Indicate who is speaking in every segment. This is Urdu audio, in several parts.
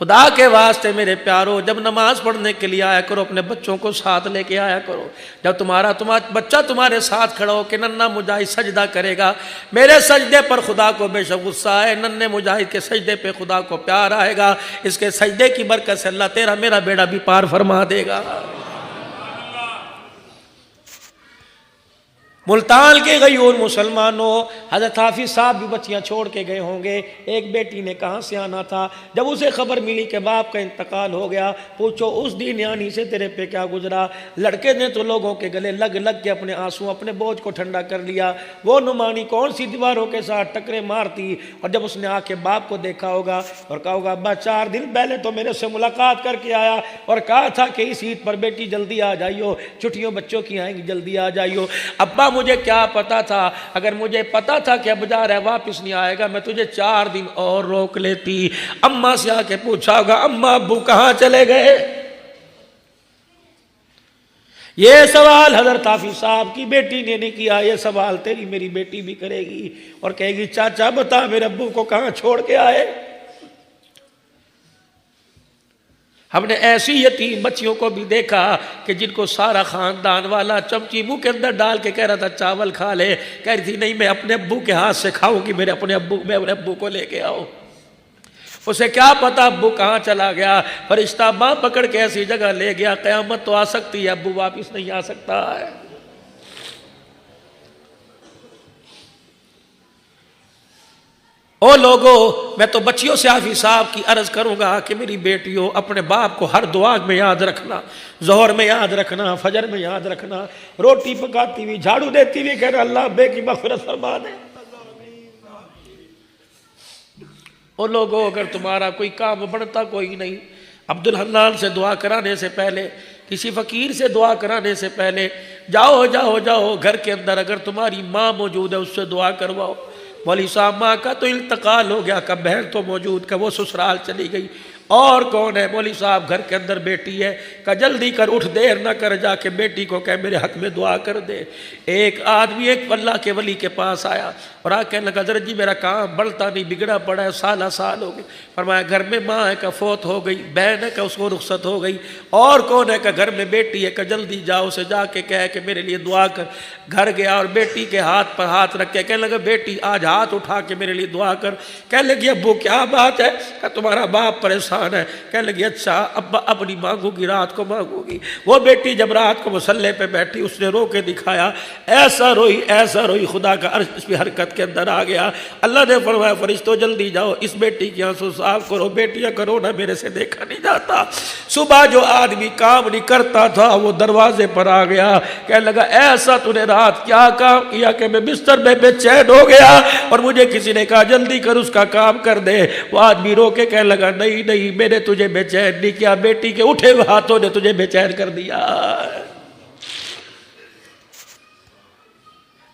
Speaker 1: خدا کے واسطے میرے پیارو، جب نماز پڑھنے کے لیے آیا کرو اپنے بچوں کو ساتھ لے کے آیا کرو۔ جب تمہارا بچہ تمہارے ساتھ کھڑا ہو کہ ننھا مجاہد سجدہ کرے گا، میرے سجدے پر خدا کو بے شک غصہ ہے، ننھے مجاہد کے سجدے پہ خدا کو پیار آئے گا، اس کے سجدے کی برکت سے اللہ تیرا میرا بیڑا بھی پار فرما دے گا۔ ملتان کے غیور مسلمانوں، حضرت حافظ صاحب بھی بچیاں چھوڑ کے گئے ہوں گے، ایک بیٹی نے کہاں سے آنا تھا، جب اسے خبر ملی کہ باپ کا انتقال ہو گیا، پوچھو اس دین یعنی سے تیرے پہ کیا گزرا۔ لڑکے نے تو لوگوں کے گلے لگ کے اپنے آنسو اپنے بوجھ کو ٹھنڈا کر لیا، وہ نعمانی کون سی دیواروں کے ساتھ ٹکرے مارتی، اور جب اس نے آ کے باپ کو دیکھا ہوگا اور کہا ہوگا ابا 4 دن پہلے تو میرے سے ملاقات کر کے آیا اور کہا تھا کہ اس عید پر بیٹی جلدی آ جائیو، چھٹیوں بچوں کی آئیں گی جلدی آ جائیو۔ ابا مجھے کیا پتا تھا، اگر مجھے پتا تھا کہ اب جا رہا ہے واپس نہیں آئے گا میں تجھے 4 دن اور روک لیتی۔ اماں سے آ کے پوچھا ہوگا اماں ابو کہاں چلے گئے؟ یہ سوال حضرت حافظ صاحب کی بیٹی نے نہیں کیا، یہ سوال تیری میری بیٹی بھی کرے گی اور کہے گی چاچا بتا میرے ابو کو کہاں چھوڑ کے آئے۔ ہم نے ایسی یتیم بچیوں کو بھی دیکھا کہ جن کو سارا خاندان والا چمچی منہ کے اندر ڈال کے کہہ رہا تھا چاول کھا لے، کہہ رہی تھی نہیں میں اپنے ابو کے ہاتھ سے کھاؤں گی، میں اپنے ابو کو لے کے آؤ۔ اسے کیا پتا ابو کہاں چلا گیا، فرشتہ ماں پکڑ کے ایسی جگہ لے گیا، قیامت تو آ سکتی ہے ابو واپس نہیں آ سکتا ہے۔ او لوگو، میں تو بچیوں سے حافظ صاحب کی عرض کروں گا کہ میری بیٹیوں اپنے باپ کو ہر دعا میں یاد رکھنا، ظہر میں یاد رکھنا، فجر میں یاد رکھنا، روٹی پکاتی ہوئی جھاڑو دیتی ہوئی کہنا اللہ ابے کی مغفرت فرما دے۔ او لوگو، اگر تمہارا کوئی کام بڑھتا کوئی نہیں، عبدالحنان سے دعا کرانے سے پہلے، کسی فقیر سے دعا کرانے سے پہلے جاؤ گھر کے اندر اگر تمہاری ماں موجود ہے اس سے دعا کرواؤ۔ مولوی صاحب ماں کا تو انتقال ہو گیا، کہ بہن تو موجود، کہ وہ سسرال چلی گئی، اور کون ہے؟ مولوی صاحب گھر کے اندر بیٹی ہے، کہ جلدی کر اٹھ دیر نہ کر، جا کے بیٹی کو کہ میرے حق میں دعا کر دے۔ ایک آدمی ایک اللہ کے ولی کے پاس آیا اور آ کہنے لگا حضرت جی میرا کام بڑھتا نہیں، بگڑا پڑا ہے، سالہ سال ہو گئے۔ فرمایا گھر میں ماں ہے کہ فوت ہو گئی، بہن ہے کہ اس کو رخصت ہو گئی، اور کون ہے کہ گھر میں بیٹی ہے، کہ جلدی جاؤ اسے جا کے کہے کہ میرے لیے دعا کر۔ گھر گیا اور بیٹی کے ہاتھ پر ہاتھ رکھ کے کہنے لگا بیٹی آج ہاتھ اٹھا کے میرے لیے دعا کر۔ کہنے لگی ابو کیا بات ہے؟ کہ تمہارا باپ پریشان ہے۔ کہنے لگی اچھا ابا اب نہیں مانگو گی، رات کو مانگو گی۔ وہ بیٹی جب رات کو مصلے پہ بیٹھی اس نے رو کے دکھایا، ایسا روئی خدا کا عرش اس پہ حرکت کے اندر آ گیا۔ اللہ نے فرمایا فرشتوں جلدی جاؤ اس بیٹی کی آنسو صاف کرو، بیٹیاں کرو نہ میرے سے دیکھا نہیں جاتا۔ صبح جو آدمی کام نہیں کرتا تھا وہ دروازے پر آ گیا، کہنے لگا ایسا تو نے رات کیا کام کیا کہ میں بستر میں بے چین ہو گیا اور مجھے کسی نے کہا جلدی کر اس کا کام کر دے۔ وہ آدمی رو کے کہنے لگا نہیں میں نے تجھے بے چین نہیں کیا، بیٹی کے اٹھے ہوئے ہاتھوں نے تجھے بے چین کر دیا۔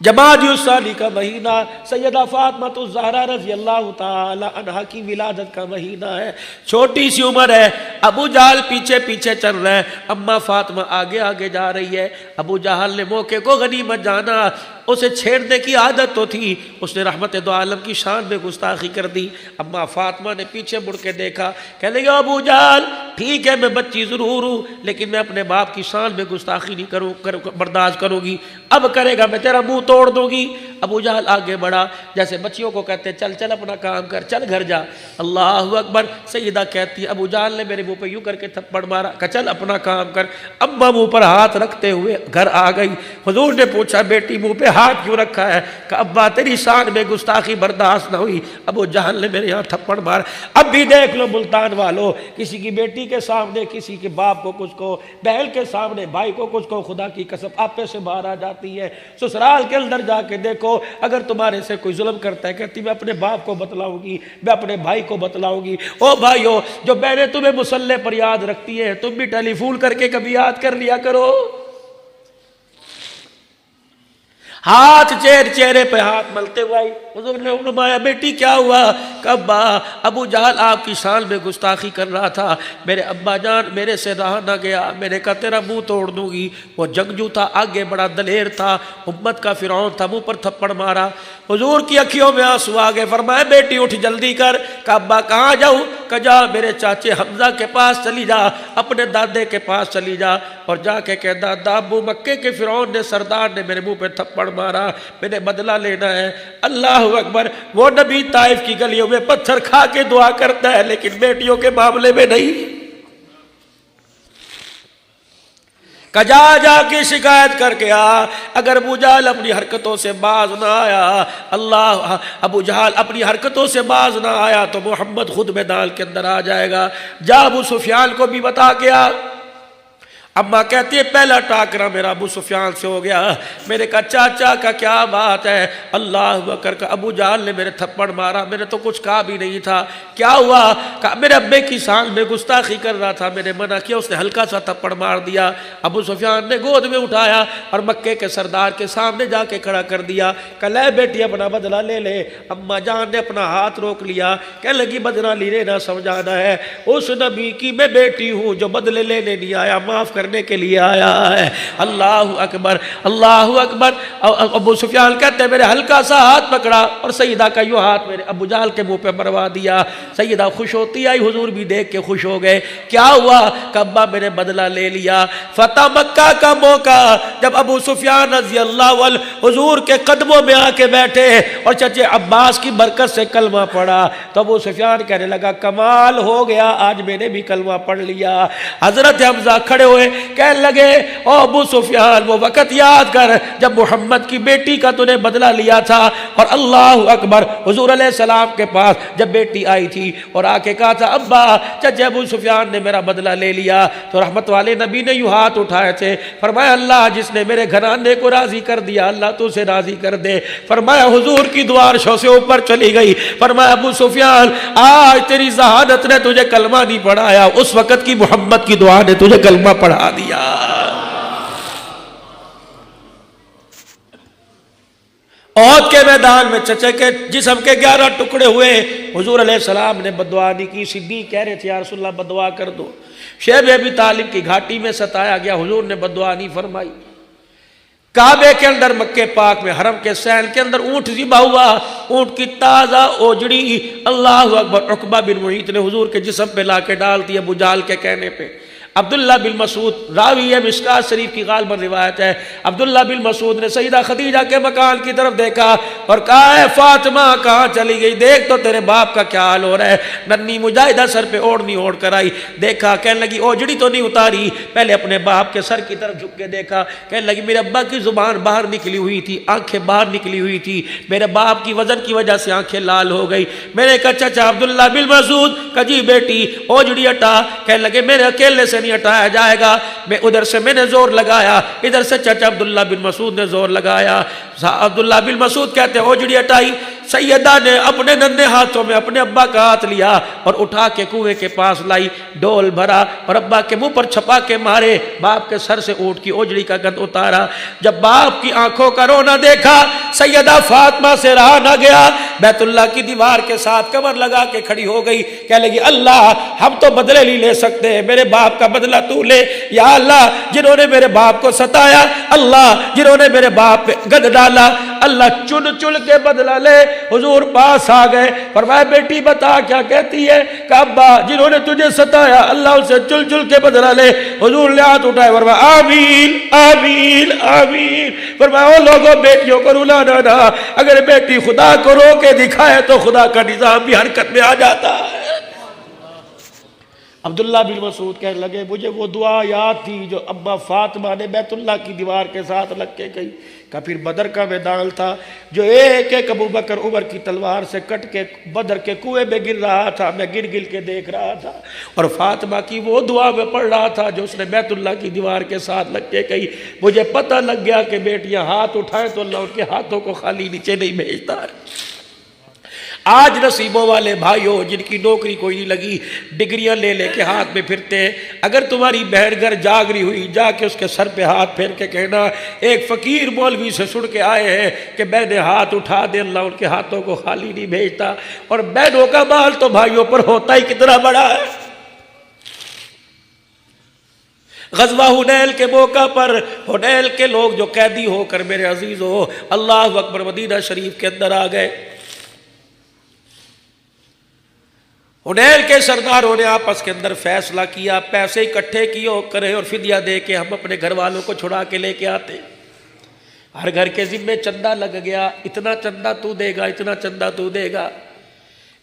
Speaker 1: جمادی الثانی کا مہینہ سیدہ فاطمہ الزہرا رضی اللہ تعالی عنہا کی ولادت کا مہینہ ہے، چھوٹی سی عمر ہے، ابو جہل پیچھے پیچھے چل رہا ہے، اماں فاطمہ آگے آگے جا رہی ہے۔ ابو جہل نے موقع کو غنیمت جانا، اسے چھیڑنے کی عادت تو تھی، اس نے رحمت دو عالم کی شان میں گستاخی کر دی۔ اماں فاطمہ نے پیچھے مڑ کے دیکھا، کہنے لگا ابو جہل ٹھیک ہے میں بچی ضرور ہوں لیکن میں اپنے باپ کی شان میں گستاخی نہیں برداشت کروں گی، اب کرے گا میں تیرا منہ توڑ دوں گی۔ ابو جہل آگے بڑھا، جیسے بچیوں کو کہتے چل اپنا کام کر، چل گھر جا۔ اللہ اکبر، سیدہ کہتی ہے ابو جہل نے میرے منہ پہ یوں کر کے تھپڑ مارا کہ چل اپنا کام کر۔ اماں منہ پر ہاتھ رکھتے ہوئے گھر آ گئی۔ حضور نے پوچھا بیٹی منہ پہ ہاتھ کیوں رکھا ہے؟ کہ ابا تیری شان میں گستاخی برداشت نہ ہوئی۔ ابو جہل نے میرے یہاں تھپڑ مارا۔ اب بھی دیکھ لو ملتان والو، کسی کی بیٹی کے سامنے کسی کے باپ کو کچھ کو، بہن کے سامنے بھائی کو کچھ کو، خدا کی قسم آپے سے باہر آ جاتی ہے۔ سسرال کے اندر جا کے دیکھو، اگر تمہارے سے کوئی ظلم کرتا ہے کہتی میں اپنے باپ کو بتلاؤں گی، میں اپنے بھائی کو بتلاؤں گی۔ او بھائیو، جو بہنیں تمہیں مصلے پر یاد رکھتی ہیں تم بھی ٹیلی فون کر کے کبھی یاد کر لیا کرو۔ ہاتھ چہرے پہ ہاتھ ملتے ہوئے آئی. حضور نے فرمایا بیٹی کیا ہوا؟ کبا ابو جہل آپ کی شان میں گستاخی کر رہا تھا، میرے ابا جان میرے سے رہا نہ گیا، میں نے کہا تیرا منہ توڑ دوں گی. وہ جنگجو تھا، آگے بڑا دلیر تھا، امت کا فرعون تھا، منہ پر تھپڑ مارا. حضور کی اکھیوں میں آنسو آ گئے. فرمایا بیٹی اٹھ جلدی کر. کعبہ کہاں جاؤں؟ کہ جا میرے چاچے حمزہ کے پاس چلی جا، اپنے دادے کے پاس چلی جا اور جا کے کہہ دادا ابو مکے کے فرعون نے سردار نے میرے منہ پہ تھپڑ مارا، میں نے بدلہ لینا ہے. اللہ اکبر. وہ نبی طائف کی گلیوں میں پتھر کھا کے دعا کرتا ہے لیکن بیٹیوں کے معاملے میں نہیں. جا کے شکایت کر کے آ. اگر ابو جہل اپنی حرکتوں سے باز نہ آیا، ابو جہل اپنی حرکتوں سے باز نہ آیا تو محمد خود میدان کے اندر آ جائے گا. جا ابو سفیان کو بھی بتا کے آ. اماں کہتی ہے پہلا ٹاکرا میرا ابو سفیان سے ہو گیا. میں نے کہا چاچا کا کیا بات ہے؟ اللہ اکبر. کا ابو جہل نے میرے تھپڑ مارا، میں نے تو کچھ کہا بھی نہیں تھا. کیا ہوا؟ کہا میرے ابے کی شان میں گستاخی کر رہا تھا، میں نے منع کیا، اس نے ہلکا سا تھپڑ مار دیا. ابو سفیان نے گود میں اٹھایا اور مکے کے سردار کے سامنے جا کے کھڑا کر دیا. کہ لے بیٹی اپنا بدلہ لے لے. اماں جان نے اپنا ہاتھ روک لیا، کہنے لگی بدلہ لینے نہ سمجھانا ہے. اس نبی کی میں بیٹی ہوں جو بدلے لینے نہیں آیا، معاف کرنے کے لیے آیا ہے. اللہ اکبر اللہ اکبر. ابو سفیان کہتے ہیں میرے ہلکا سا ہاتھ پکڑا اور سیدہ کا یوں ہاتھ میرے ابو جہل کے منہ پہ مروا دیا. سیدہ خوش ہوتی آئی، حضور بھی دیکھ کے خوش ہو گئے. کیا ہوا؟ کعبہ میں نے بدلہ لے لیا. فتح مکہ کا موقع جب ابو سفیان رضی اللہ عنہ حضور کے قدموں میں آ کے بیٹھے اور چچے عباس کی برکت سے کلمہ پڑھا تو ابو سفیان کہنے لگا کمال ہو گیا، آج میں نے بھی کلمہ پڑھ لیا. حضرت حمزہ کھڑے ہوئے کہنے لگے او ابو سفیان وہ وقت یاد کر جب محمد کی بیٹی کا تو نے بدلہ لیا تھا. اور اللہ اکبر حضور علیہ السلام کے پاس جب بیٹی آئی تھی اور آ کے کہا تھا ابا چچے ابو سفیان نے میرا بدلہ لے لیا، تو رحمت والے نبی نے یوں ہاتھ اٹھائے تھے. فرمایا اللہ جس نے میرے گھرانے کو راضی کر دیا اللہ تو اسے راضی کر دے. فرمایا حضور کی دعا عرشوں سے اوپر چلی گئی. فرمایا ابو سفیان آج تیری ذہانت نے تجھے کلمہ نہیں پڑھایا، اس وقت کی محمد کی دعا نے تجھے کلمہ پڑھا دیا. احد کے میدان میں چچے کے جسم کے 11 ٹکڑے ہوئے. حضور علیہ السلام نے بدعا نہیں کی. صدیق کہہ رہے تھے یا رسول اللہ بدعا کر دو. شیب ابی طالب کی گھاٹی میں ستایا گیا، حضور نے بدعا نہیں فرمائی. کعبے کے اندر مکے پاک میں حرم کے سین کے اندر اونٹ ذبح ہوا، اونٹ کی تازہ اوجڑی اللہ اکبر عقبہ بن معیط نے حضور کے جسم پہ لا کے ڈال دی ابو جہل کے کہنے پہ. عبداللہ بن مسعود راوی ہے مشکات شریف کی غالباً روایت ہے. عبداللہ بن مسعود نے سیدہ خدیجہ کے مکان کی طرف دیکھا اور کہا اے فاطمہ کہاں چلی گئی؟ دیکھ تو تیرے باپ کا کیا حال ہو رہا ہے. ننھی مجاہدہ سر پہ اوڑھنی اوڑھ کر آئی، دیکھا کہنے لگی اوجڑی تو نہیں اتاری، پہلے اپنے باپ کے سر کی طرف جھک کے دیکھا، کہنے لگی میرے ابا کی زبان باہر نکلی ہوئی تھی، آنکھیں باہر نکلی ہوئی تھی، میرے باپ کی وزن کی وجہ سے آنکھیں لال ہو گئی. میں نے کہا چچا عبداللہ بن مسعود کہ جی بیٹی اوجڑی ہٹا. کہنے لگے میرے اکیلے سے نہیں ہٹایا جائے گا. میں ادھر سے میں نے زور لگایا، ادھر سے چچا عبداللہ بن مسعود نے زور لگایا. عبداللہ بن مسعود کہتے ہیں اوجڑی ہٹائی. سیدہ نے اپنے ننھے ہاتھوں میں اپنے ابا کا ہاتھ لیا اور اٹھا کے کنویں کے پاس لائی، ڈول بھرا اور ابا کے منہ پر چھپا کے مارے. باپ کے سر سے اونٹ کی اوجڑی کا گند اتارا. جب باپ کی آنکھوں کا رونا دیکھا سیدہ فاطمہ سے رہا نہ گیا، بیت اللہ کی دیوار کے ساتھ کمر لگا کے کھڑی ہو گئی. کہنے لگی اللہ ہم تو بدلے نہیں لے سکتے، میرے باپ کا بدلہ تو لے. یا اللہ جنہوں نے میرے باپ کو ستایا، اللہ جنہوں نے میرے باپ پہ گند ڈالا، اللہ چن چن کے بدلہ لے. حضور پاس آ گئے، فرمایا بیٹی بتا کیا کہتی ہے؟ کہ ابا جنہوں نے تجھے ستایا اللہ اسے چل چل کے بدلہ لے. حضور نے ہاتھ اٹھائے، فرمایا آمین آمین آمین. فرمایا او لوگوں بیٹیوں کو رلانا نہ، اگر بیٹی خدا کو رو کے دکھائے تو خدا کا نظام بھی حرکت میں آ جاتا ہے. عبداللہ بن مسعود کہنے لگے مجھے وہ دعا یاد تھی جو ابا فاطمہ نے بیت اللہ کی دیوار کے ساتھ لگ کے گئی. کہ پھر بدر کا میدان تھا جو ایک ایک ابو بکر عمر کی تلوار سے کٹ کے بدر کے کنویں میں گر رہا تھا، میں گر گر کے دیکھ رہا تھا اور فاطمہ کی وہ دعا میں پڑھ رہا تھا جو اس نے بیت اللہ کی دیوار کے ساتھ لگ کے گئی. مجھے پتہ لگ گیا کہ بیٹیاں ہاتھ اٹھائیں تو اللہ ان کے ہاتھوں کو خالی نیچے نہیں بھیجتا ہے. آج نصیبوں والے بھائیوں جن کی نوکری کوئی نہیں لگی، ڈگریاں لے لے کے ہاتھ میں پھرتے ہیں، اگر تمہاری بہن گھر جاگ رہی ہوئی، جا کے اس کے سر پہ ہاتھ پھیر کے کہنا ایک فقیر مولوی سے سن کے آئے ہیں کہ بہنیں ہاتھ اٹھا دے، اللہ ان کے ہاتھوں کو خالی نہیں بھیجتا۔ اور بہنوں کا مال تو بھائیوں پر ہوتا ہی کتنا بڑا ہے۔ غزوہ حنین کے موقع پر حنین کے لوگ جو قیدی ہو کر میرے عزیزو اللہ اکبر مدینہ شریف کے اندر آ گئے، حنین کے سرداروں نے آپس کے اندر فیصلہ کیا، پیسے اکٹھے کیے کرے اور فدیہ دے کے ہم اپنے گھر والوں کو چھڑا کے لے کے آتے۔ ہر گھر کے ذمے چندہ لگ گیا، اتنا چندہ تو دے گا، اتنا چندہ تو دے گا۔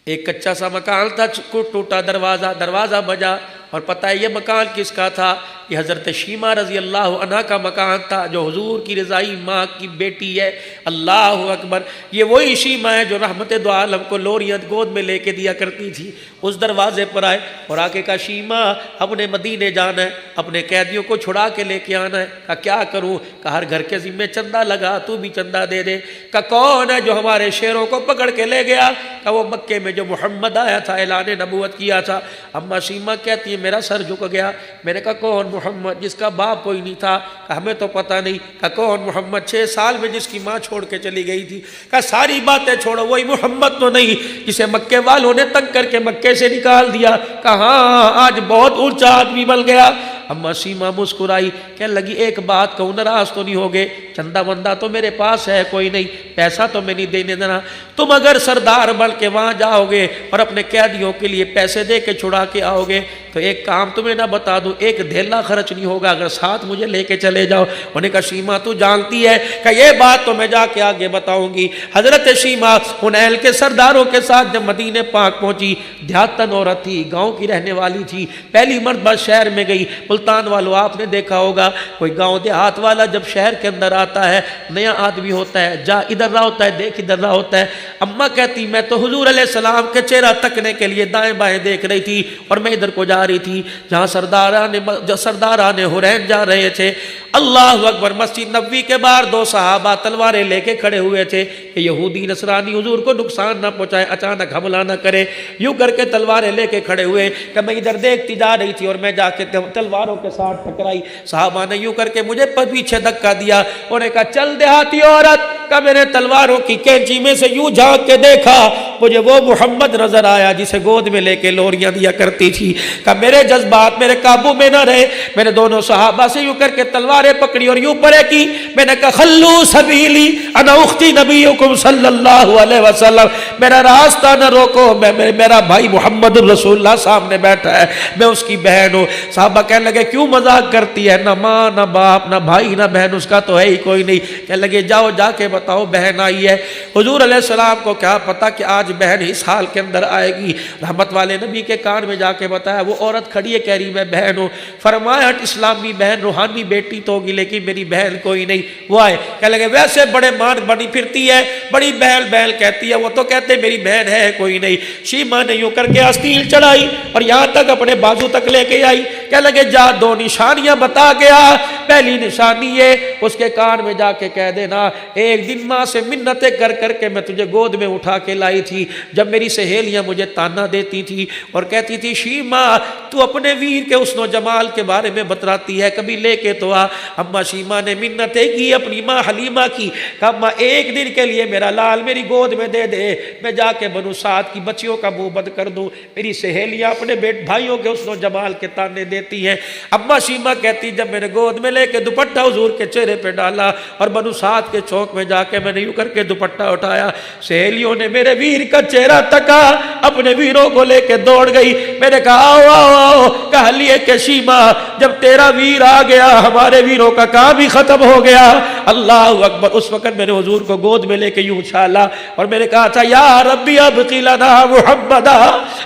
Speaker 1: ایک کچا سا مکان تھا، ٹوٹا دروازہ بجا، اور پتہ ہے یہ مکان کس کا تھا؟ یہ حضرت شیمہ رضی اللہ عنہ کا مکان تھا، جو حضور کی رضائی ماں کی بیٹی ہے۔ اللہ اکبر، یہ وہی شیمہ ہے جو رحمت دو عالم کو لوریاں گود میں لے کے دیا کرتی تھی۔ اس دروازے پر آئے اور آ کے کہا شیمہ اپنے مدینے جانا ہے، اپنے قیدیوں کو چھڑا کے لے کے آنا ہے۔ کہا کیا کروں؟ کہا ہر گھر کے ذمے چندہ لگا، تو بھی چندہ دے دے۔ کہا کون ہے جو ہمارے شیروں کو پکڑ کے لے گیا؟ کہا وہ مکے میں جو محمد آیا تھا، اعلان نبوت کیا تھا۔ اما شیمہ کہتی ہے میرا سر جھک گیا۔ میں نے کہا کون محمد جس کا باپ کوئی نہیں تھا؟ کہا ہمیں تو پتہ نہیں۔ کہا کون محمد 6 سال میں جس کی ماں چھوڑ کے چلی گئی تھی؟ کہا ساری باتیں چھوڑو، وہی محمد تو نہیں جسے مکے والوں نے تنگ کر کے مکے سے نکال دیا؟ کہا ہاں آج بہت اونچا آدمی بن گیا۔ اما شیمہ مسکرائی، کہنے لگی ایک بات کہوں، ناراض تو نہیں ہوگے؟ چندہ بندہ تو میرے پاس ہے کوئی نہیں، پیسہ تو میں نہیں دینے دینا۔ تم اگر سردار بن کے وہاں جاؤ گے اور اپنے قیدیوں کے لیے پیسے دے کے چھڑا کے آؤ گے تو ایک کام تمہیں نہ بتا دوں، ایک دھیلا خرچ نہیں ہوگا اگر ساتھ مجھے لے کے چلے جاؤ۔ انہوں نے کہا شیمہ تو جانتی ہے کہ یہ بات تو میں جا کے آگے بتاؤں گی۔ حضرت شیمہ حنین کے سرداروں کے ساتھ جب مدینہ پاک پہنچی، دیہاتن عورت تھی، گاؤں کی رہنے والی تھی، پہلی مرتبہ شہر میں گئی۔ ملتان والوں آپ نے دیکھا ہوگا کوئی گاؤں دیہات والا جب شہر کے اندر آتا ہے، نیا آدمی ہوتا ہے، جا ادھر رہا ہوتا ہے، دیکھ ادھر رہا ہوتا ہے۔ اماں کہتی میں تو حضور علیہ السلام کے چہرہ تکنے کے لیے دائیں بائیں دیکھ رہی تھی اور میں ادھر کو جا رہی تھی جہاں سرداران حنین جا رہے تھے۔ اللہ اکبر، مسجد نبوی کے باہر 2 صحابہ تلواریں لے کے کھڑے ہوئے تھے کہ یہودی نصرانی حضور کو نقصان نہ پہنچائے، اچانک حملہ نہ کرے۔ یوں کر کے تلواریں لے کے کھڑے ہوئے کہ میں ادھر دیکھتی جا رہی تھی اور میں جا کے تلواروں کے ساتھ ٹکرائی۔ صحابہ نے یوں کر کے مجھے پیچھے دھکا دیا، انہوں نے کہا چل دیہاتی عورت۔ کہ میں نے تلواروں کی کینچی میں سے یوں جھانک کے دیکھا، مجھے وہ محمد نظر آیا جسے گود میں لے کے لوریاں دیا کرتی تھی۔ کہ میرے جذبات میرے قابو میں نہ رہے، میں نے دونوں صحابہ سے یوں کر کے تلواریں پکڑی اور یوں پڑے کی۔ میں نے کہا خلو سبیلی انا اختی نبیکم صلی اللہ علیہ وسلم، میرا راستہ نہ روکو، میرا بھائی محمد رسول اللہ سامنے بیٹھا ہے، میں اس کی بہن ہوں۔ صحابہ کہنے لگے کیوں مذاق کرتی ہے، نہ ماں نہ باپ نہ بھائی نہ بہن اس کا تو ہے ہی کوئی نہیں۔ کہنے لگے جاؤ جا کے بتاؤ بہن آئی ہے۔ حضور علیہ السلام کو کیا پتا کہ آج بہن اس حال کے اندر آئے گی۔ رحمت والے نبی کے کان میں جا کے بتایا، وہ عورت کھڑی ہے کہہ رہی میں بہن ہوں۔ فرمایا اسلامی بہن روحانی بیٹی تو ہوگی لیکن میری بہن کوئی نہیں۔ وہ آئے کہنے لگے ویسے بڑے مان بنی پھرتی ہے، بڑی بہن بہن کہتی ہے، وہ تو کہتے میری بہن ہے کوئی نہیں۔ شیمہ نے یوں کر کے آستین چڑھائی اور یہاں تک اپنے بازو تک لے کے آئی۔ کہنے لگے جا 2 نشانیاں بتا گیا۔ پہلی نشانی یہ اس کے کان میں جا کے کہہ دینا ایک دن ماں سے منتیں کر کر کے میں تجھے گود میں اٹھا کے لائی تھی، جب میری سہیلیاں مجھے تانا دیتی تھی اور کہتی تھی شیمہ تو اپنے ویر کے حسن و جمال کے بارے میں بتراتی ہے، کبھی لے کے تو آ۔ اما شیمہ نے منتیں کی اپنی ماں حلیمہ کی، کہا اما ایک دن کے لیے میرا لال میری گود میں دے دے، میں جا کے بنو سعد کی بچیوں کا منہ بند کر دوں۔ میری سہیلیاں اپنے بھائیوں کے حسن و جمال کے تانے دیتی ہیں۔ اما شیمہ کہتی جب میں نے گود میں لے کے دوپٹہ حضور کے چہرے پہ ڈالا اور بنو سعد کے چوک میں جا کے میں نے یوں کر کے دوپٹہ اٹھایا، سہیلیوں نے میرے ویر کا چہرہ تکا، اپنے ویروں کو لے کے دوڑ گئی۔ میں نے کہا آؤ آؤ آؤ، کہا لیے کہ شیمہ جب تیرا ویر آ گیا ہمارے ویروں کا کام ہی ختم ہو گیا۔ اللہ اکبر، اس وقت میں نے حضور کو گود میں لے کے یوں اچھالا اور میں نے کہا تھا یا ربی ابقی لنا محمدا،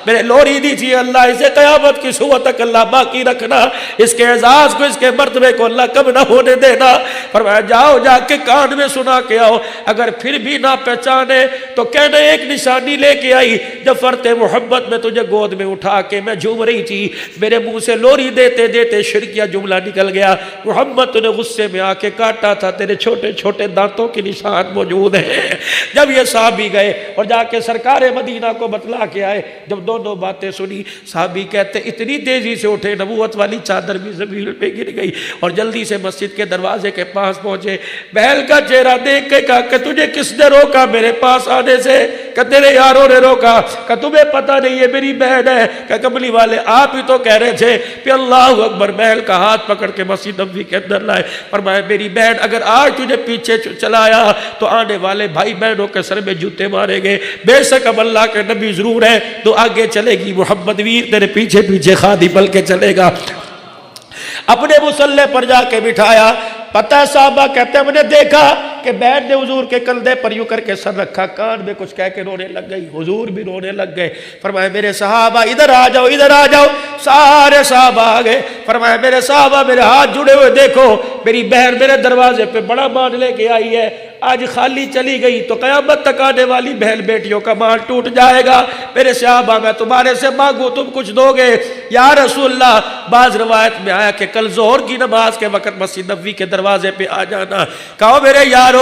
Speaker 1: میں نے لوری دی تھی اللہ اسے قیامت کی صبح تک اللہ باقی رکھنا، اس کے اعزاز کو اس کے مرتبے کو اللہ کم نہ ہونے دینا۔ فرمایا جاؤ جا کے کان میں سنا کے آؤ، اگر پھر بھی نہ پہچانے تو کہنا ایک نشان نشانی لے کے آئی جب فرت محبت میں تجھے گود میں اٹھا کے میں جھوم رہی تھی، میرے منہ سے لوری دیتے دیتے شرکیہ جملہ نکل گیا، محمد تو نے غصے میں آ کے کاٹا تھا، تیرے چھوٹے چھوٹے دانتوں کی نشان موجود ہیں۔ جب یہ صحابی گئے اور جا کے سرکار مدینہ کو بتلا کے آئے، جب دونوں باتیں سنی، صحابی کہتے اتنی تیزی سے اٹھے نبوت والی چادر بھی زمین پہ گر گئی اور جلدی سے مسجد کے دروازے کے پاس پہنچے، بہل کا چہرہ دیکھ کے کہا کہ تجھے کس نے روکا میرے پاس آنے سے؟ کہ تیرے یاروں نے روکا۔ کہ تمہیں پتہ نہیں یہ میری بہن ہے؟ کہ کملی والے آپ ہی تو کہہ رہے تھے کہ اللہ اکبر۔ بہن کا ہاتھ پکڑ کے مسجد نبوی کے اندر لائے، فرمایا میری بہن اگر آج تجھے پیچھے چلایا تو آنے والے بھائی بہنوں کے سر میں جوتے مارے گے، بے شک اب اللہ کے نبی ضرور ہے تو آگے چلے گی، محمد ویر تیرے پیچھے پیچھے خادی بل کے چلے گا۔ اپنے مصلے پر جا کے بٹھایا، پتہ صحابہ کہتے ہیں میں نے دیکھا کہ بہن نے حضور کے کندھے پر یوں کر کے سر رکھا، کان میں کچھ کہہ کے رونے لگ گئی، حضور بھی رونے لگ گئے۔ فرمایا میرے صحابہ ادھر آ جاؤ، ادھر آ جاؤ۔ سارے صحابہ آ گئے۔ فرمایا میرے صحابہ میرے ہاتھ جڑے ہوئے دیکھو، میری بہن میرے دروازے پہ بڑا مان لے کے آئی ہے، آج خالی چلی گئی تو قیامت تک آنے والی بہن بیٹیوں کا مان ٹوٹ جائے گا۔ میرے صحابہ میں تمہارے سے مانگوں تم کچھ دو گے؟ یا رسول اللہ، بعض روایت میں آیا کہ کل ظہر کی نماز کے وقت مسجد نبوی کے دروازے پہ آ جانا۔ کہو میرے یارو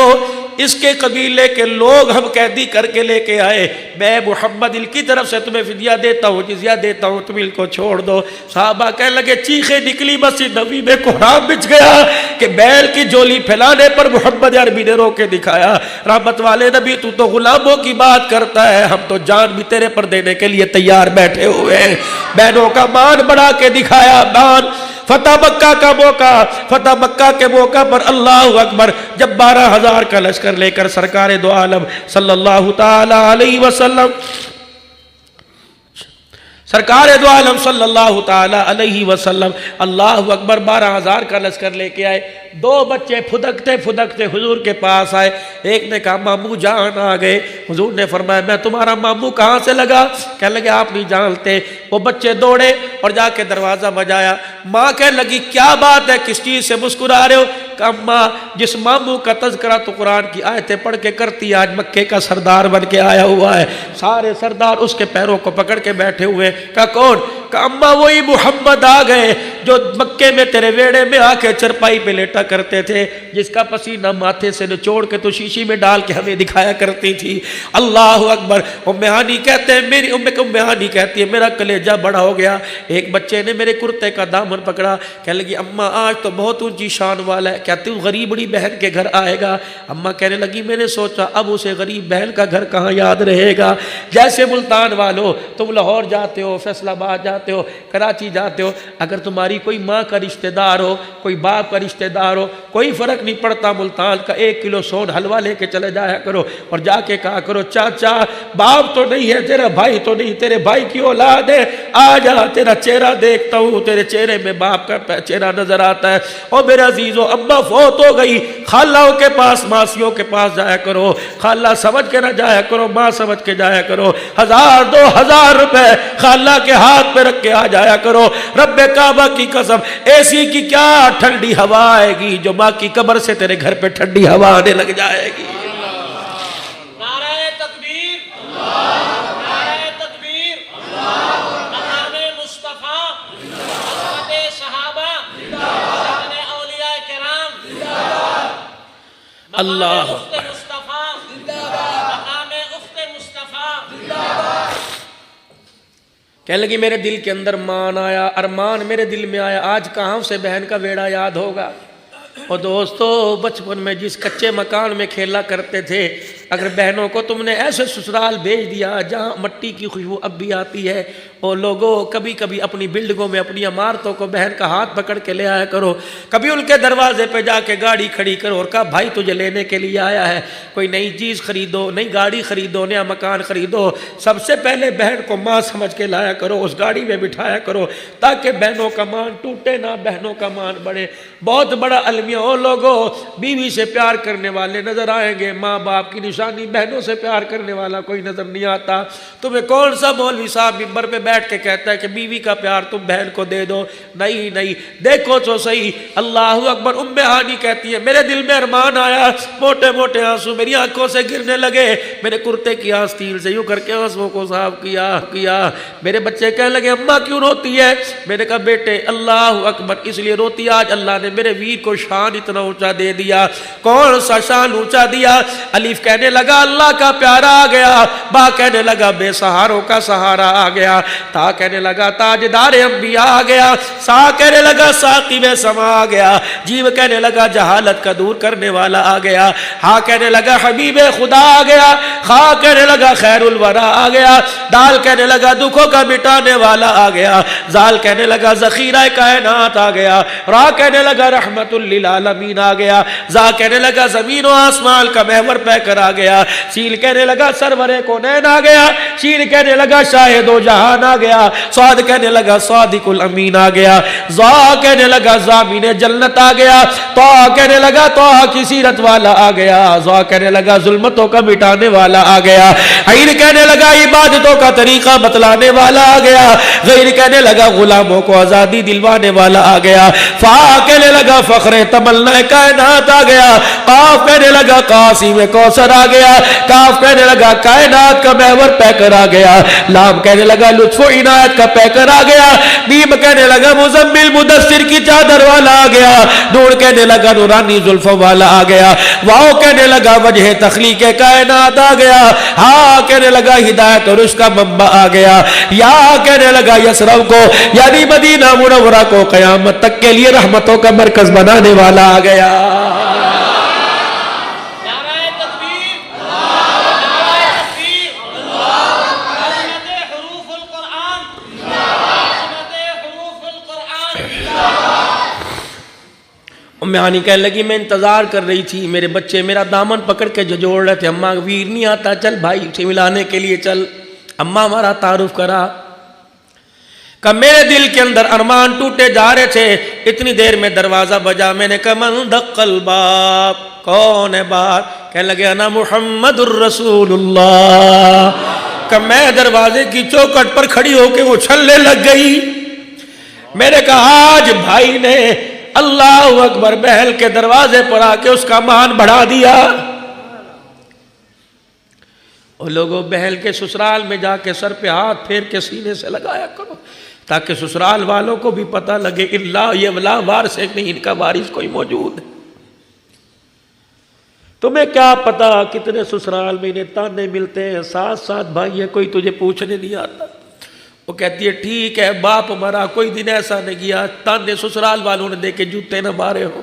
Speaker 1: اس کے قبیلے کے لوگ ہم قیدی کر کے لے کے آئے، میں محمد ان کی طرف سے تمہیں فدیہ دیتا ہوں، جزیہ دیتا ہوں، تم ان کو چھوڑ دو۔ صحابہ کہنے لگے چیخیں نکلی مسجد نبوی میں، کوہرام بچ گیا کہ بیل کی جولی پھیلانے پر محمد عربی نے رو کے دکھایا، رحمت والے نبی تو غلاموں کی بات کرتا ہے، ہم تو جان بھی تیرے پر دینے کے لیے تیار بیٹھے ہوئے ہیں۔ بہنوں کا مان بڑھا کے دکھایا، مان۔ فتح مکہ کا موقع، فتح مکہ کے موقع پر اللہ اکبر، جب 12,000 کا لشکر لے کر سرکار دو عالم صلی اللہ تعالی علیہ وسلم، سرکار دو عالم صلی اللہ تعالی علیہ وسلم اللہ اکبر 12,000 کا لشکر لے کے آئے، دو بچے پھدکتے پھدکتے حضور کے پاس آئے۔ ایک نے کہا ماموں جان آ گئے۔ حضور نے فرمایا میں تمہارا ماموں کہاں سے لگا؟ کہنے لگے آپ نہیں جانتے۔ وہ بچے دوڑے اور جا کے دروازہ بجایا۔ ماں کہنے لگی کیا بات ہے، کس چیز سے مسکرا رہے ہو؟ کہ اماں جس ماموں کا تذکرہ تو قرآن کی آیتیں پڑھ کے کرتی آج مکے کا سردار بن کے آیا ہوا ہے، سارے سردار اس کے پیروں کو پکڑ کے بیٹھے ہوئے۔ کہا کون؟ کہ اماں وہی محمد آ گئے جو مکے میں تیرے ویڑے میں آ کے چرپائی پہ لیٹا کرتے تھے، جس کا پسینہ ماتھے سے نچوڑ کے تو شیشی میں ڈال کے ہمیں دکھایا کرتی تھی۔ اللہ اکبر۔ ام ہانی کہتے ہیں میری ام ہانی کہتی ہے میرا کلیجہ بڑا ہو گیا، ایک بچے نے میرے کرتے کا دامن پکڑا، کہنے لگی اماں آج تو بہت اونچی شان والا ہے، کہتی ہوں غریب بڑی بہن کے گھر آئے گا۔ اماں کہنے لگی میں نے سوچا اب اسے غریب بہن کا گھر کہاں یاد رہے گا، جیسے ملتان والو تم لاہور جاتے ہو، فیصل آباد جاتے ہو، کراچی جاتے ہو، اگر تمہاری کوئی ماں کا رشتہ دار ہو، کوئی باپ کا رشتہ دار ہو، کوئی فرق نہیں پڑتا، ملتان کا 1 کلو سون حلوہ لے کے چلے جایا کرو اور جا کے کہا کرو چاچا باپ تو نہیں ہے تیرا، بھائی تو نہیں، تیرے بھائی کی اولاد ہے، آ جا تیرا چہرہ دیکھتا ہوں، تیرے چہرے میں باپ کا چہرہ نظر آتا ہے۔ اور میرے عزیزو اماں فوت ہو گئی، خالوں کے پاس ماسیوں کے پاس جایا کرو، خالہ سمجھ کے نہ جایا کرو، ماں سمجھ کے جایا کرو، 1000 2000 روپے خالہ کے ہاتھ پہ رکھ کے آ جایا کرو۔ رب کعبہ کی قسم ایسی کی کیا ٹھنڈی ہوا آئے گی جو ماں کی قبر سے تیرے گھر پہ ٹھنڈی ہوا آنے لگ جائے گی۔
Speaker 2: نعرہ تکبیر، نعرہ تکبیر، مقام مصطفیٰ، حضرت صحابہ، اپنے اولیاء کرام،
Speaker 1: اللہ
Speaker 2: اخت مصطفیٰ، مقام اخت مصطفیٰ۔
Speaker 1: کہنے لگی میرے دل کے اندر مان آیا، ارمان میرے دل میں آیا، آج کہاں سے بہن کا بیڑا یاد ہوگا۔ اور دوستو بچپن میں جس کچے مکان میں کھیلا کرتے تھے، اگر بہنوں کو تم نے ایسے سسرال بھیج دیا جہاں مٹی کی خوشبو اب بھی آتی ہے، اور لوگوں کبھی کبھی اپنی بلڈنگوں میں اپنی عمارتوں کو بہن کا ہاتھ پکڑ کے لے آیا کرو، کبھی ان کے دروازے پہ جا کے گاڑی کھڑی کرو اور کہا بھائی تجھے لینے کے لیے آیا ہے، کوئی نئی چیز خریدو، نئی گاڑی خریدو، نیا مکان خریدو، سب سے پہلے بہن کو ماں سمجھ کے لایا کرو، اس گاڑی میں بٹھایا کرو تاکہ بہنوں کا مان ٹوٹے نہ، بہنوں کا مان بڑھے۔ بہت بڑا المیہ، او لوگوں بیوی سے پیار کرنے والے نظر آئیں گے، ماں باپ کی روشانی بہنوں سے پیار کرنے والا کوئی نظر نہیں آتا. تمہیں کون سا مولوی صاحب منبر پہ بیٹھ کے کہتا ہے کہ بیوی کا پیار تم بہن کو دے دو؟ نہیں نہیں، دیکھو تو صحیح. اللہ اکبر. ام ہانی کہتی ہے میرے دل میں ارمان آیا، موٹے موٹے آنسو میری آنکھوں سے گرنے لگے، میرے کرتے کی آستین سے یوں کر کے آنسوں کو صاف کیا. میرے بچے کہنے لگے اماں کیوں روتی ہے؟ میں نے کہا بیٹے اللہ اکبر اس لیے روتی آج اللہ نے میرے ویر کو شان اتنا اونچا دے دیا. کون سا شان اونچا دیا؟ الف کہنے لگا اللہ کا پیارا آ گیا، با کہنے لگا بے سہاروں کا سہارا آ گیا، تا کہنے لگا تاجدار انبیاء آ گیا، سا کہنے لگا ساقی میں سما آ گیا، جیو کہنے لگا جہالت کا دور کرنے والا آ گیا، ہاں کہنے لگا حبیب خدا آ گیا، خا کہنے لگا خیر الورا آ گیا، دال کہنے لگا دکھوں کا مٹانے والا آ گیا، زال کہنے لگا ذخیرہ کائنات آ گیا، را کہنے لگا رحمت للعالمین آ گیا، زا کہنے لگا زمین و آسمان کا محور پہ کر آ گیا، سیل کہنے لگا سرور کونین آ گیا، شین کہنے لگا شاہد و جہان آ گیا، صاد کہنے لگا صادق الامین آ گیا، زا کہنے لگا زامین جنت آ گیا، تو کہنے لگا تو کی سیرت والا آ گیا، زا کہنے لگا ظلمتوں کا مٹانے والا آ گیا، عین کہنے لگا عبادتوں کا طریقہ بتلانے والا آ گیا، غیر کہنے لگا غلاموں کو آزادی دلوانے والا آ گیا، فا کہنے لگا فخر تمنا کائنات آ گیا، قاف کہنے لگا قاسم کوثر آ گیا، کاف کہنے لگا کائنات کا محور پیکر آ گیا، لام کہنے لگا لطف و عنایت کا پیکر آ گیا، میم کہنے لگا مزمل مدثر کی چادر والا آ گیا، نور کہنے لگا نورانی زلف والا آ گیا، واو کہنے لگا وجہ تخلیق کائنات آ گیا، ہا کہنے لگا ہدایت اور اس کا منبع آ گیا، یا کہنے لگا یسرف کو یعنی مدینہ منورہ کو قیامت تک کے لیے رحمتوں کا مرکز بنانے والا آ گیا. ام ہانی کہنے لگی میں انتظار کر رہی تھی، میرے بچے میرا دامن پکڑ کے جھجوڑ رہے تھے، اماں ویر نہیں آتا چل بھائی سے ملانے کے لیے چل. اماں ہمارا تعارف کرا کہ میرے دل کے اندر ارمان ٹوٹے جا رہے تھے، اتنی دیر میں دروازہ بجا، میں نے کہا من دق الباب، کون ہے بات؟ کہنے لگے انا محمد الرسول اللہ. کہ میں دروازے کی چوکھٹ پر کھڑی ہو کے اچھلنے لگ گئی. میں نے کہا آج بھائی نے اللہ اکبر بہل کے دروازے پر آ کے اس کا مان بڑھا دیا. اور لوگوں بہل کے سسرال میں جا کے سر پہ ہاتھ پھیر کے سینے سے لگایا کرو تاکہ سسرال والوں کو بھی پتہ لگے اللہ یہ ولا وارث ہے نہیں، ان کا وارث کوئی موجود ہے. تمہیں کیا پتا کتنے سسرال میں انہیں تانے ملتے ہیں، ساتھ ساتھ بھائی ہے کوئی تجھے پوچھنے نہیں آتا. وہ کہتی ہے ٹھیک ہے باپ مرا کوئی دن ایسا نہیں گیا تانے سسرال والوں نے دے کے جوتے نہ مارے ہو.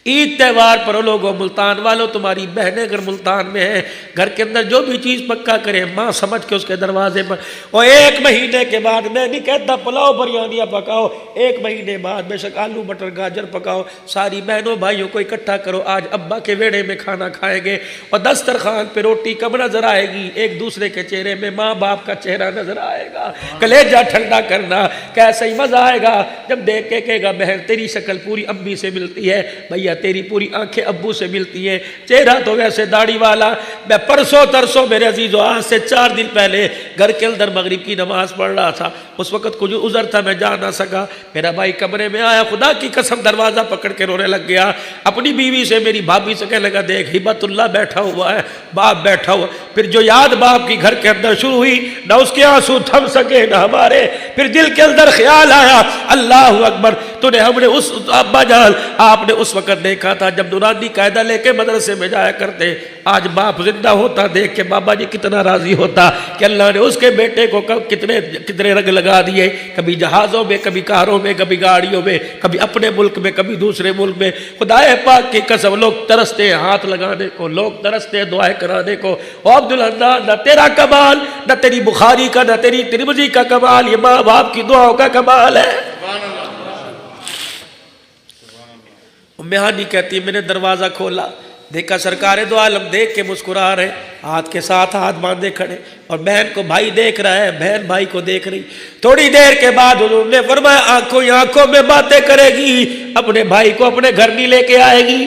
Speaker 1: عید تہوار پر لوگوں ملتان والوں تمہاری بہنیں اگر ملتان میں ہیں گھر کے اندر جو بھی چیز پکا کرے ماں سمجھ کے اس کے دروازے پر، اور ایک مہینے کے بعد میں نہیں کہتا پلاؤ بریانیاں پکاؤ، ایک مہینے بعد بے شک آلو مٹر گاجر پکاؤ، ساری بہنوں بھائیوں کو اکٹھا کرو، آج ابا کے ویڑے میں کھانا کھائیں گے، اور دسترخوان پہ روٹی کب نظر آئے گی؟ ایک دوسرے کے چہرے میں ماں باپ کا چہرہ نظر آئے گا. کلیجہ ٹھنڈا کرنا کیسا ہی مزہ آئے گا جب دیکھ کے کہے گا بہن تیری شکل پوری امی سے ملتی ہے، بھیا تیری پوری آنکھیں ابو سے ملتی ہیں، چہرہ تو ویسے داڑھی والا. میں پرسوں ترسوں میرے عزیزو آج سے 4 دن پہلے گھر کے اندر مغرب کی نماز پڑھ رہا تھا، اس وقت کچھ عذر تھا میں جا نہ سکا. میرا بھائی کمرے میں آیا، خدا کی قسم دروازہ پکڑ کے رونے لگ گیا. اپنی بیوی سے میری بھابھی سے کہنے لگا دیکھ ہبت اللہ بیٹھا ہوا ہے، باپ بیٹھا ہوا. پھر جو یاد باپ کی گھر کے اندر شروع ہوئی، نہ اس کے آنسو تھم سکے نہ ہمارے. پھر دل کے اندر خیال آیا اللہ اکبر تو نے ہم نے اس ابا جان آپ نے اس وقت دیکھا تھا جب نورانی قاعدہ لے کے مدرسے میں جایا کرتے. آج باپ زندہ ہوتا دیکھ کے بابا جی کتنا راضی ہوتا کہ اللہ نے اس کے بیٹے کو کتنے رنگ لگا دیے، کبھی جہازوں میں، کبھی کاروں میں، کبھی گاڑیوں میں، کبھی اپنے ملک میں، کبھی دوسرے ملک میں. خدا پاک کی قسم لوگ ترستے ہیں ہاتھ لگانے کو، لوگ ترستے ہیں دعائیں کرانے کو. او عبداللہ نہ تیرا کمال، نہ تیری بخاری کا، نہ تیری ترمذی کا کمال، یہ ماں باپ کی دعاؤں کا کمال ہے. ام ہانی کہتی ہے میں نے دروازہ کھولا، دیکھا سرکار دو عالم دیکھ کے مسکرا رہے، ہاتھ کے ساتھ ہاتھ باندھے کھڑے، اور بہن کو بھائی دیکھ رہا ہے، بہن بھائی کو دیکھ رہی. تھوڑی دیر کے بعد حضور نے فرمایا آنکھوں میں باتیں کرے گی، اپنے بھائی کو اپنے گھر نہیں لے کے آئے گی.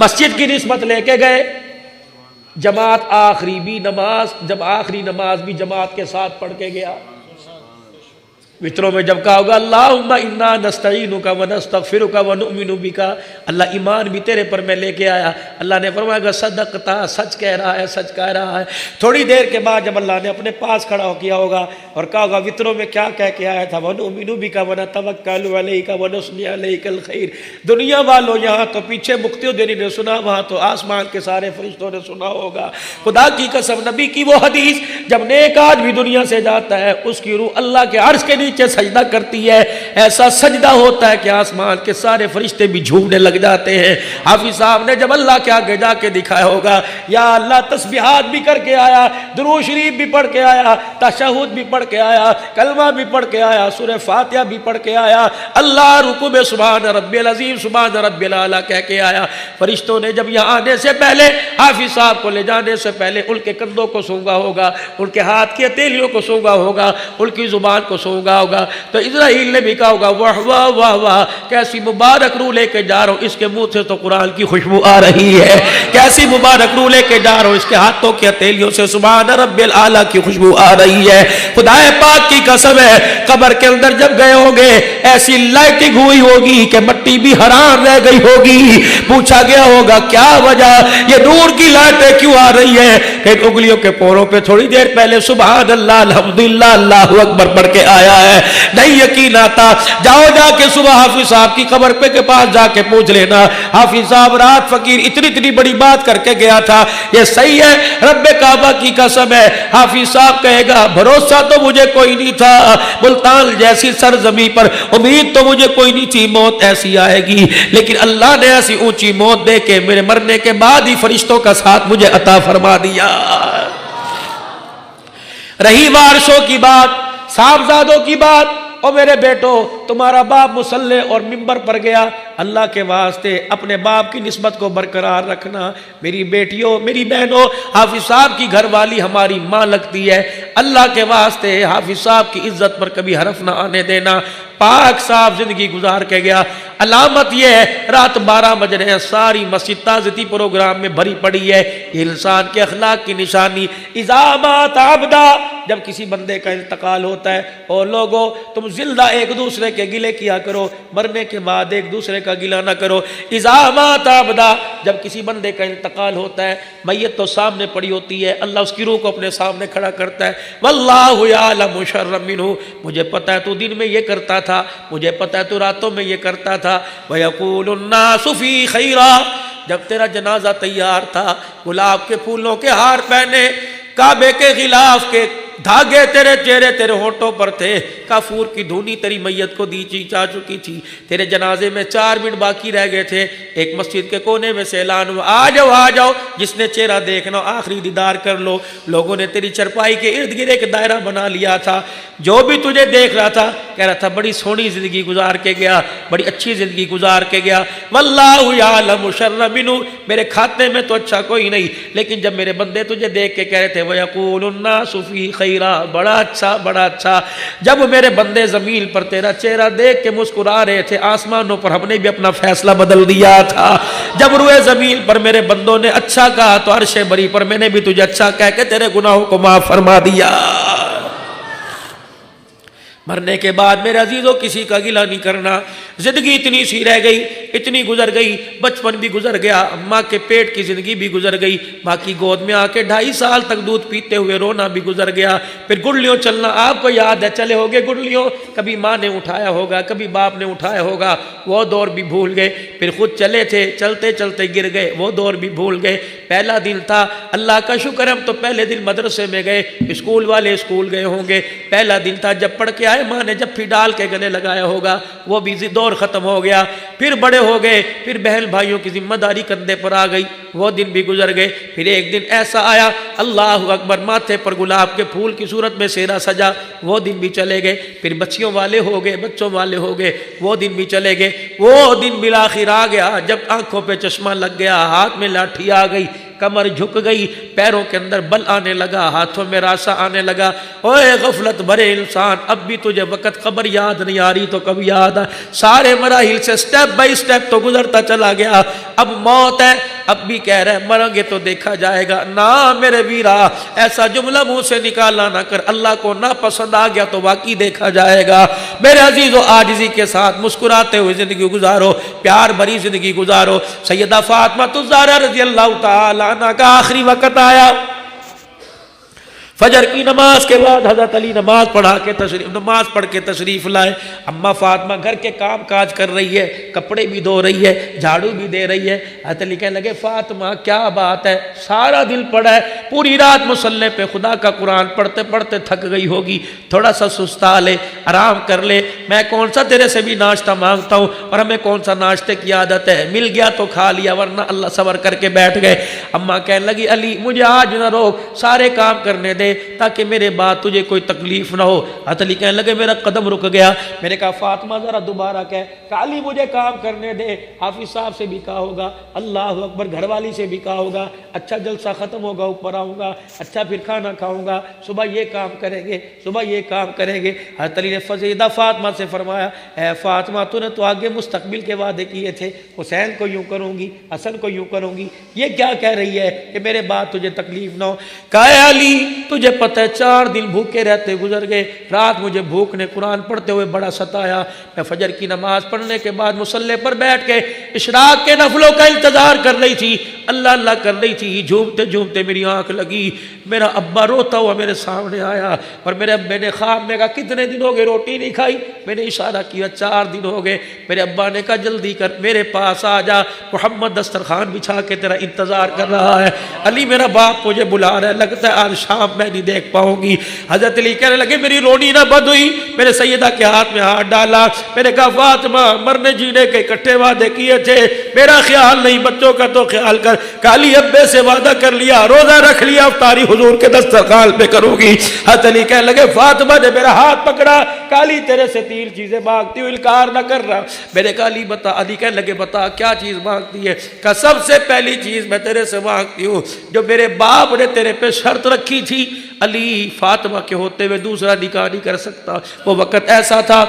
Speaker 1: مسجد کی نسبت لے کے گئے، جماعت آخری بھی نماز، جب آخری نماز بھی جماعت کے ساتھ پڑھ کے گیا۔ وطروں میں جب کہا ہوگا اللہم انا نستعینک ونستغفرک ونؤمن بک، اللہ ایمان بھی تیرے پر میں لے کے آیا، اللہ نے فرمایا کہ صدقتا، سچ کہہ رہا ہے، سچ کہہ رہا ہے۔ تھوڑی دیر کے بعد جب اللہ نے اپنے پاس کھڑا ہو کیا ہوگا اور کہا ہوگا وطروں میں کیا کہہ کے آیا تھا، ونؤمن بک ونتوکل علیک ونثنی علیک الخیر۔ دنیا والوں یہاں تو پیچھے مقتدی نے سنا، وہاں تو آسمان کے سارے فرشتوں نے سنا ہوگا۔ خدا کی قسم، نبی کی وہ حدیث، جب نیک آدمی دنیا سے جاتا ہے اس کی روح اللہ کے عرش کے نیچے سجدہ کرتی ہے، ایسا سجدہ ہوتا ہے کہ آسمان کے سارے فرشتے بھی جھومنے لگ جاتے ہیں۔ حافظ صاحب نے جب اللہ کے آگے جا کے دکھایا ہوگا یا اللہ تسبیحات بھی کر کے آیا، درود شریف بھی پڑھ کے آیا، تشہد بھی پڑھ کے آیا، کلمہ بھی پڑھ کے آیا، سورہ فاتحہ بھی پڑھ کے آیا، اللہ رکوع میں سبحان ربی العظیم سبحان ربی الاعلیٰ کہہ کے آیا۔ فرشتوں نے جب یہاں آنے سے پہلے، حافظ صاحب کو لے جانے سے پہلے ان کے کندھوں کو سونگا ہوگا، ان کے ہاتھ کی ہتھیلیوں کو سونگا ہوگا، ان کی زبان کو سونگا ہوگا، تو اسرائیل نے بھی کہا ہوگا واہ واہ واہ واہ، کیسی مبارک روح لے کے جا رہا ہوں، اس کے منہ سے تو قرآن کی خوشبو آ رہی ہے، کیسی مبارک روح لے کے جا رہا ہوں، اس کے ہاتھوں کی ہتھیلیوں سے سبحان رب الاعلیٰ کی خوشبو آ رہی ہے۔ خدا پاک کی قسم ہے، قبر کے اندر جب گئے ہوں گے ایسی لائٹنگ ہوئی ہوگی کہ مٹی بھی حیران رہ گئی ہوگی، پوچھا گیا ہوگا کیا وجہ، یہ نور کی لائٹیں کیوں آ رہی ہے، کہ انگلیوں کے پوروں پہ تھوڑی دیر پہلے سبحان اللہ الحمدللہ اللہ اکبر پڑھ کے آیا ہے، نہیں یقین آتا، جاؤ جا کے صبح حافظ صاحب کی قبر پہ کے پاس جا کے پوچھ لینا، حافظ صاحب رات فقیر اتنی بڑی بات کر کے گیا تھا، یہ صحیح ہے، رب کعبہ کی قسم ہے۔ حافظ صاحب کہے گا بھروسہ تو مجھے کوئی نہیں تھا، ملتان جیسی سرزمین پر امید تو مجھے کوئی نہیں تھی موت ایسی آئے گی، لیکن اللہ نے ایسی اونچی موت دے کے میرے مرنے کے بعد ہی فرشتوں کا ساتھ مجھے عطا فرما دیا۔ رہی وارثوں کی بات، صاحبزادوں کی بات، او میرے بیٹو تمہارا باپ مصلی اور منبر پر گیا، اللہ کے واسطے اپنے باپ کی نسبت کو برقرار رکھنا۔ میری بیٹیوں، میری بہنوں، حافظ صاحب کی گھر والی ہماری ماں لگتی ہے، اللہ کے واسطے حافظ صاحب کی عزت پر کبھی حرف نہ آنے دینا۔ پاک صاحب زندگی گزار کے گیا، علامت یہ ہے رات 12 بج رہے ہیں، ساری مسجد تعزیتی پروگرام میں بھری پڑی ہے، یہ انسان کے اخلاق کی نشانی۔ اذا مات عبدا، جب کسی بندے کا انتقال ہوتا ہے، اور لوگوں تم زندہ ایک دوسرے کے گلے کیا کرو، مرنے کے بعد ایک دوسرے کا گلہ نہ کرو۔ اذا مات عبدا، جب کسی بندے کا انتقال ہوتا ہے، میت تو سامنے پڑی ہوتی ہے، اللہ اس کی روح کو اپنے سامنے کھڑا کرتا ہے، واللہ یعلم شر منہ، مجھے پتہ ہے تو دن میں یہ کرتا تھا، مجھے پتہ ہے تو راتوں میں یہ کرتا تھا۔ وَيَقُولُ النَّاسُ فِي خَيْرًا، جب تیرا جنازہ تیار تھا، گلاب کے پھولوں کے ہار پہنے، کعبے کے غلاف کے دھاگے تیرے چہرے تیرے ہونٹوں پر تھے، کافور کی دھونی تیری میت کو دی چا چکی تھی، تیرے جنازے میں 4 منٹ باقی رہ گئے تھے، ایک مسجد کے کونے میں سے اعلان ہوا آ جاؤ آ جاؤ، جس نے چہرہ دیکھنا آخری دیدار کر لو۔ لوگوں نے تیری چرپائی کے ارد گرد ایک دائرہ بنا لیا تھا، جو بھی تجھے دیکھ رہا تھا کہہ رہا تھا بڑی سونی زندگی گزار کے گیا، بڑی اچھی زندگی گزار کے گیا۔ واللہ یعلم شر منہ، میرے کھاتے میں تو اچھا کوئی نہیں، لیکن جب میرے بندے تجھے دیکھ کے کہہ رہے تھے وَيَقُولُ النَّاسُ فِي خَيْرًا، بڑا اچھا بڑا اچھا، جب میرے بندے زمین پر تیرا چہرہ دیکھ کے مسکرا رہے تھے، آسمانوں پر ہم نے بھی اپنا فیصلہ بدل دیا تھا، جب روئے زمین پر میرے بندوں نے اچھا کہا تو عرش بری پر میں نے بھی تجھے اچھا کہہ کے تیرے گناہوں کو معاف فرما دیا۔ مرنے کے بعد میرے عزیزوں کسی کا گلہ نہیں کرنا، زندگی اتنی سی رہ گئی، اتنی گزر گئی، بچپن بھی گزر گیا، ماں کے پیٹ کی زندگی بھی گزر گئی، ماں کی گود میں آ کے 2.5 سال تک دودھ پیتے ہوئے رونا بھی گزر گیا، پھر گڑلیوں چلنا آپ کو یاد ہے، چلے ہوگے گڑلیوں، کبھی ماں نے اٹھایا ہوگا، کبھی باپ نے اٹھایا ہوگا، وہ دور بھی بھول گئے، پھر خود چلے تھے، چلتے چلتے گر گئے، وہ دور بھی بھول گئے۔ پہلا دن تھا، اللہ کا شکر ہم تو پہلے دن مدرسے میں گئے، اسکول والے اسکول گئے ہوں گے، پہلا دن تھا جب پڑھ کے آئے، ماں نے جب پھر ڈال کے گلے لگایا ہوگا، وہ بھی دور ختم ہو گیا، پھر بڑے ہو گئے، پھر بہن بھائیوں کی ذمہ داری کندھے پر آ گئی، وہ دن بھی گزر گئے، پھر ایک دن ایسا آیا اللہ اکبر ماتھے پر گلاب کے پھول کی صورت میں سیرا سجا، وہ دن بھی چلے گئے، پھر بچیوں والے ہو گئے، بچوں والے ہو گئے، وہ دن بھی چلے گئے، وہ دن بالآخر آ گیا جب آنکھوں پہ چشمہ لگ گیا، ہاتھ میں لاٹھی آ گئی، کمر جھک گئی، پیروں کے اندر بل آنے لگا، ہاتھوں میں راسا آنے لگا۔ اوے غفلت بھرے انسان، اب بھی تجھے وقت قبر یاد نہیں آ رہی تو کبھی یاد آ، سارے مراحل سے سٹیپ بائی سٹیپ تو گزرتا چلا گیا، اب موت ہے، اب بھی کہہ رہے ہیں مریں گے تو دیکھا جائے گا. نہ میرے ویرا ایسا جملہ منہ سے نکالا نہ کر, اللہ کو نہ پسند آ گیا تو واقعی دیکھا جائے گا. میرے عزیزو عاجزی کے ساتھ مسکراتے ہوئے زندگی گزارو, پیار بھری زندگی گزارو. سیدہ فاطمہ الزہرا رضی اللہ تعالی عنہ کا آخری وقت آیا. فجر کی نماز کے بعد حضرت علی نماز پڑھ کے تشریف لائے. اما فاطمہ گھر کے کام کاج کر رہی ہے, کپڑے بھی دھو رہی ہے, جھاڑو بھی دے رہی ہے. حضرت علی کہنے لگے فاطمہ کیا بات ہے, سارا دن پڑھا ہے, پوری رات مصلی پہ خدا کا قرآن پڑھتے پڑھتے تھک گئی ہوگی, تھوڑا سا سستا لے, آرام کر لے. میں کون سا تیرے سے بھی ناشتہ مانگتا ہوں, اور ہمیں کون سا ناشتے کی عادت ہے, مل گیا تو کھا لیا ورنہ اللہ صبر کر کے بیٹھ گئے. اما کہنے لگی علی مجھے آج نہ روک, سارے کام کرنے دے تاکہ میرے بعد تجھے کوئی تکلیف نہ ہو. حضرت علی کہنے لگے میرا قدم رک گیا. میں نے کہا فاطمہ ذرا دوبارہ کہہ, علی مجھے کام کرنے دے, حافظ صاحب سے بھی کہا ہوگا, اللہ اکبر, گھر والی سے بھی کہا ہوگا, اچھا جلسہ ختم ہوگا اوپر آؤں گا, اچھا پھر کھانا کھاؤں گا, صبح یہ کام کریں گے, صبح یہ کام کریں گے. حضرت علی نے فزیدہ فاطمہ سے فرمایا اے فاطمہ تو نے تو آگے مستقبل کے وعدے کیے تھے, حسین کو یوں کروں گی, حسن کو یوں کروں گی, یہ کیا کہہ رہی ہے کہ میرے بعد تجھے تکلیف نہ ہو. کہا علی تجھے پتہ ہے 4 دن بھوکے رہتے گزر گئے, رات مجھے بھوک نے قرآن پڑھتے ہوئے بڑا ستایا. میں فجر کی نماز پڑھنے کے بعد مصلی پر بیٹھ کے اشراق کے نفلوں کا انتظار کر رہی تھی, اللہ اللہ کر رہی تھی. جھومتے جھومتے میری آنکھ لگی, میرا ابا روتا ہوا میرے سامنے آیا, اور میرے ابے نے خواب میں کہا کتنے دن ہو گئے روٹی نہیں کھائی. میں نے اشارہ کیا 4 دن ہو گئے. میرے ابا نے کہا جلدی کر میرے پاس آ جا, محمد دسترخوان بچھا کے تیرا انتظار کر رہا ہے. علی میرا باپ مجھے بلا رہا ہے, لگتا ہے آج شام میں نہیں دیکھ پاؤں گی. حضرت علی کہنے لگے میری رونی نہ بند ہوئی. میرے سیدہ کے ہاتھ میں ہاتھ ڈالا. میں نے کہا فاطمہ مرنے جینے کے اکٹھے وعدے کیے تھے, میرا خیال نہیں بچوں کا تو خیال کر. کالی ابے سے وعدہ کر لیا, روزہ رکھ لیا, افطاری حضور کے دسترخوان پہ کروں گی. حضرت علی کہنے لگے فاطمہ نے میرا ہاتھ پکڑا, کالی تیرے سے 3 چیزیں مانگتی ہوں, انکار نہ کر رہا. میں نے کہا علی بتا. علی کہنے لگے بتا کیا چیز مانگتی ہے. کہ سب سے پہلی چیز میں تیرے سے مانگتی ہوں جو میرے باپ نے تیرے پہ شرط رکھی تھی, علی فاطمہ کے ہوتے ہوئے دوسرا نکاح نہیں کر سکتا. وہ وقت ایسا تھا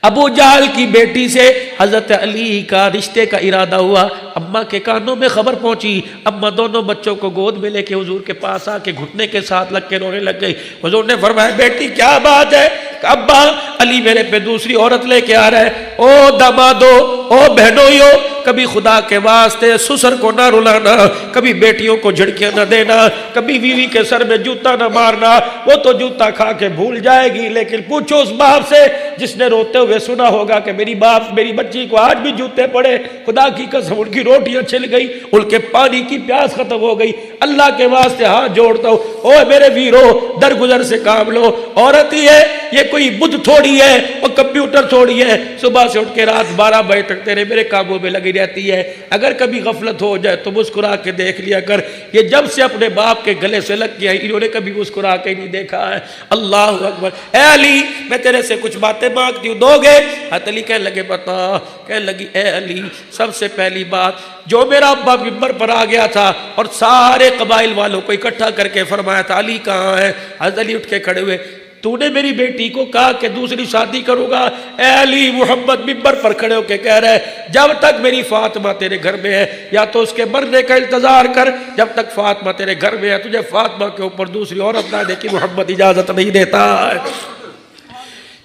Speaker 1: ابو جہل کی بیٹی سے حضرت علی کا رشتے کا ارادہ ہوا. اماں کے کانوں میں خبر پہنچی. اماں دونوں بچوں کو گود میں لے کے حضور کے پاس آ کے گھٹنے کے ساتھ لگ کے رونے لگ گئی. حضور نے فرمایا بیٹی کیا بات ہے. ابا علی میرے پہ دوسری عورت لے کے آ رہا ہے. او دامادو, او بہنوئیو, کبھی خدا کے واسطے سسر کو نہ رلانا, کبھی بیٹیوں کو جھڑکیاں نہ دینا, کبھی بیوی کے سر میں جوتا نہ مارنا. وہ تو جوتا کھا کے بھول جائے گی, لیکن پوچھو اس باپ سے جس نے روتے ہوئے سنا ہوگا کہ میری بچی کو آج بھی جوتے پڑے, خدا کی قسم ان کی روٹیاں چھل گئی, ان کے پانی کی پیاس ختم ہو گئی. اللہ کے واسطے ہاتھ جوڑتا ہوں, او میرے ویرو درگزر سے کام لو. عورت ہی ہے, یہ کوئی بدھ تھوڑی ہے, وہ کمپیوٹر تھوڑی ہے, صبح سے اٹھ کے رات 12 بجے تک تیرے میرے کاموں میں لگی رہتی ہے. اگر کبھی غفلت ہو جائے تو مسکرا کے دیکھ لیا کر. یہ جب سے اپنے باپ کے گلے سے لگ گیا انہوں نے کبھی مسکرا کے نہیں دیکھا ہے. اللہ اکبر. اے علی میں تیرے سے کچھ باتیں مانگتی ہوں, دو گے. حضرت علی کہنے لگے بتا. کہنے لگی اے علی سب سے پہلی بات, جو میرا ابا ممبر پر آ گیا تھا اور سارے قبائل والوں کو اکٹھا کر کے فرمایا تھا علی کہاں ہے. حضرت علی اٹھ کے کھڑے ہوئے, تو نے میری بیٹی کو کہا کہ دوسری شادی کروں گا. اے علی محمد ممبر پر کھڑے ہو کے کہہ رہے جب تک میری فاطمہ تیرے گھر میں ہے یا تو اس کے مرنے کا انتظار کر, جب تک فاطمہ تیرے گھر میں ہے تجھے فاطمہ کے اوپر دوسری عورت لانے کی محمد اجازت نہیں دیتا ہے.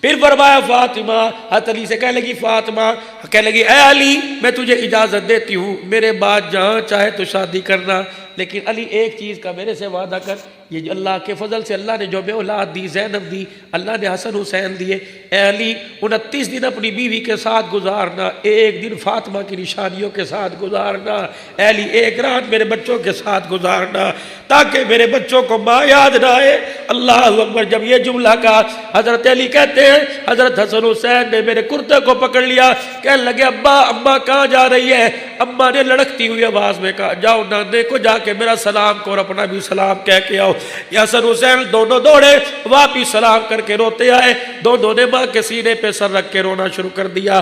Speaker 1: پھر فرمایا فاطمہ. حضرت علی سے کہنے لگی فاطمہ, کہنے لگی اے علی میں تجھے اجازت دیتی ہوں, میرے بعد جہاں چاہے تو شادی کرنا, لیکن علی ایک چیز کا میرے سے وعدہ کر. یہ اللہ کے فضل سے اللہ نے جو بے اولاد دی, زینب دی, اللہ نے حسن حسین دیے. اے علی 29 دن اپنی بیوی کے ساتھ گزارنا, ایک دن فاطمہ کی نشانیوں کے ساتھ گزارنا. اے علی ایک رات میرے بچوں کے ساتھ گزارنا تاکہ میرے بچوں کو ماں یاد نہ آئے. اللہ اکبر. جب یہ جملہ کہا حضرت علی کہتے ہیں حضرت حسن حسین نے میرے کرتے کو پکڑ لیا, کہنے لگے ابا اماں کہاں جا رہی ہے. اماں نے لڑکتی ہوئی آواز میں کہا جاؤ نانے کو جا کے میرا سلام کو اور اپنا بھی سلام کہہ کے آؤ. حسن حسین دونوں دوڑے, واپس سلام کر کے روتے آئے. دونوں نے ماں کے سینے پہ سر رکھ کے رونا شروع کر دیا.